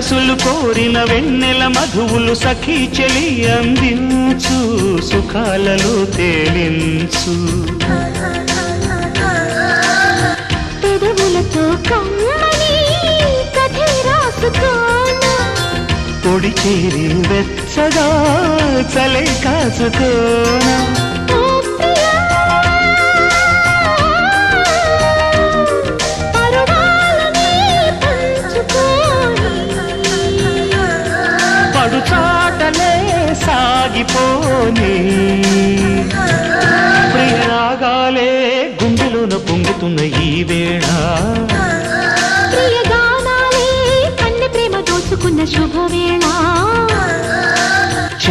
సొగసులు కోరిన వెన్నెల మధువులు సఖీ చెలి అందించు సుఖాలలో తేలించు పెదవులతో కమ్మని కథే రాసుకోనా పొడి చేరి వెచ్చగా చలే కాసుకోనా చాటలే సాగిపోని ప్రియరాగాలే గుండెలోన పొంగుతున్న ఈ వేళ ప్రియగానాలే కన్నె ప్రేమ దోచుకున్న శుభవేళ